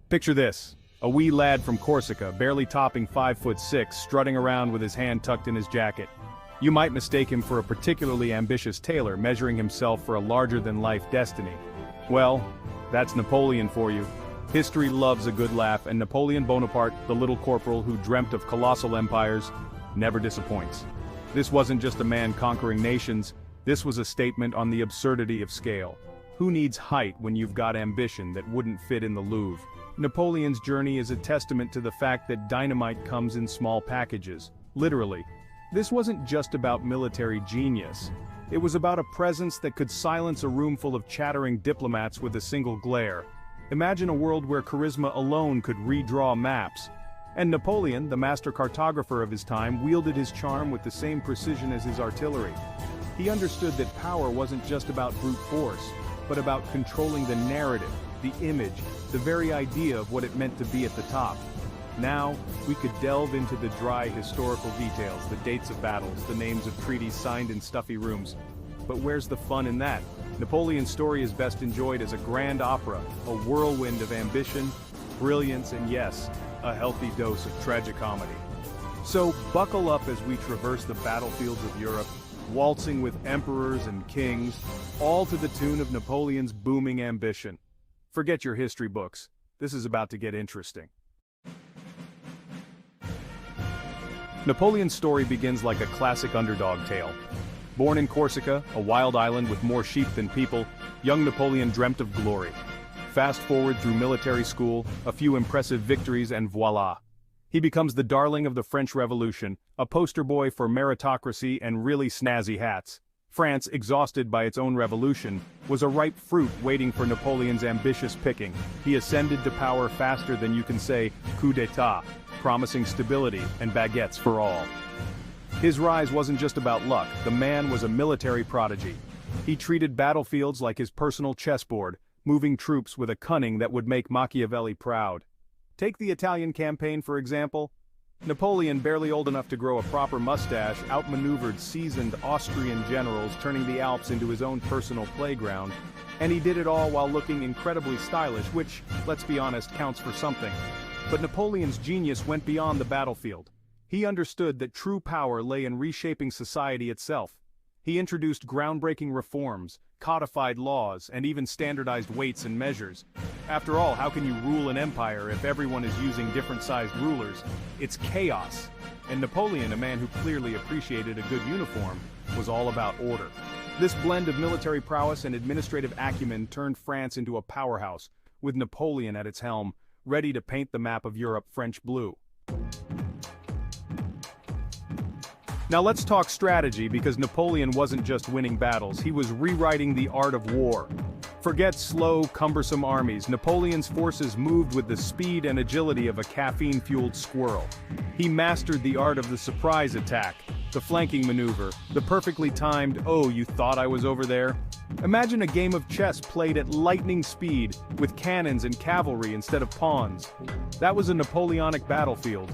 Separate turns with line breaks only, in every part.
Picture this, a wee lad from Corsica, barely topping 5'6", strutting around with his hand tucked in his jacket. You might mistake him for a particularly ambitious tailor measuring himself for a larger-than-life destiny. Well, that's Napoleon for you. History loves a good laugh, and Napoleon Bonaparte, the little corporal who dreamt of colossal empires, never disappoints. This wasn't just a man conquering nations, this was a statement on the absurdity of scale. Who needs height when you've got ambition that wouldn't fit in the Louvre? Napoleon's journey is a testament to the fact that dynamite comes in small packages, literally. This wasn't just about military genius. It was about a presence that could silence a room full of chattering diplomats with a single glare. Imagine a world where charisma alone could redraw maps. And Napoleon, the master cartographer of his time, wielded his charm with the same precision as his artillery. He understood that power wasn't just about brute force, but about controlling the narrative, the image, the very idea of what it meant to be at the top. Now, we could delve into the dry historical details, the dates of battles, the names of treaties signed in stuffy rooms. But where's the fun in that? Napoleon's story is best enjoyed as a grand opera, a whirlwind of ambition, brilliance, and yes, a healthy dose of tragicomedy. So, buckle up as we traverse the battlefields of Europe, waltzing with emperors and kings, all to the tune of Napoleon's booming ambition. Forget your history books. This is about to get interesting. Napoleon's story begins like a classic underdog tale. Born in Corsica, a wild island with more sheep than people, young Napoleon dreamt of glory. Fast forward through military school, a few impressive victories, and voila! He becomes the darling of the French Revolution, a poster boy for meritocracy and really snazzy hats. France, exhausted by its own revolution, was a ripe fruit waiting for Napoleon's ambitious picking. He ascended to power faster than you can say coup d'etat, promising stability and baguettes for all. His rise wasn't just about luck, the man was a military prodigy. He treated battlefields like his personal chessboard, moving troops with a cunning that would make Machiavelli proud. Take the Italian campaign for example. Napoleon, barely old enough to grow a proper mustache, outmaneuvered seasoned Austrian generals, turning the Alps into his own personal playground. And he did it all while looking incredibly stylish, which, let's be honest, counts for something. But Napoleon's genius went beyond the battlefield. He understood that true power lay in reshaping society itself. He introduced groundbreaking reforms, codified laws, and even standardized weights and measures. After all, how can you rule an empire if everyone is using different-sized rulers? It's chaos. And Napoleon, a man who clearly appreciated a good uniform, was all about order. This blend of military prowess and administrative acumen turned France into a powerhouse, with Napoleon at its helm, ready to paint the map of Europe French blue. Now let's talk strategy, because Napoleon wasn't just winning battles, he was rewriting the art of war. Forget slow, cumbersome armies. Napoleon's forces moved with the speed and agility of a caffeine-fueled squirrel. He mastered the art of the surprise attack, the flanking maneuver, the perfectly timed, "oh, you thought I was over there?" Imagine a game of chess played at lightning speed, with cannons and cavalry instead of pawns. That was a Napoleonic battlefield.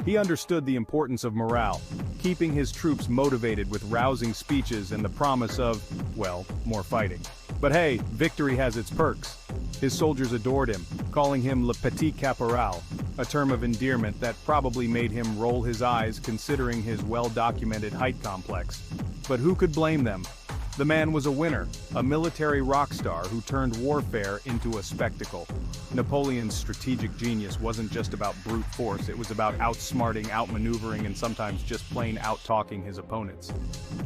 He understood the importance of morale, keeping his troops motivated with rousing speeches and the promise of, well, more fighting. But hey, victory has its perks. His soldiers adored him, calling him Le Petit Caporal, a term of endearment that probably made him roll his eyes considering his well-documented height complex. But who could blame them? The man was a winner, a military rock star who turned warfare into a spectacle. Napoleon's strategic genius wasn't just about brute force, it was about outsmarting, outmaneuvering, and sometimes just plain out-talking his opponents.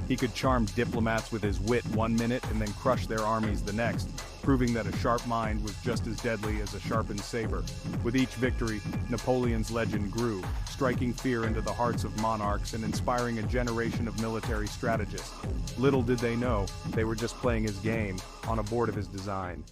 He could charm diplomats with his wit one minute and then crush their armies the next, proving that a sharp mind was just as deadly as a sharpened saber. With each victory, Napoleon's legend grew, striking fear into the hearts of monarchs and inspiring a generation of military strategists. Little did they know, they were just playing his game, on a board of his design.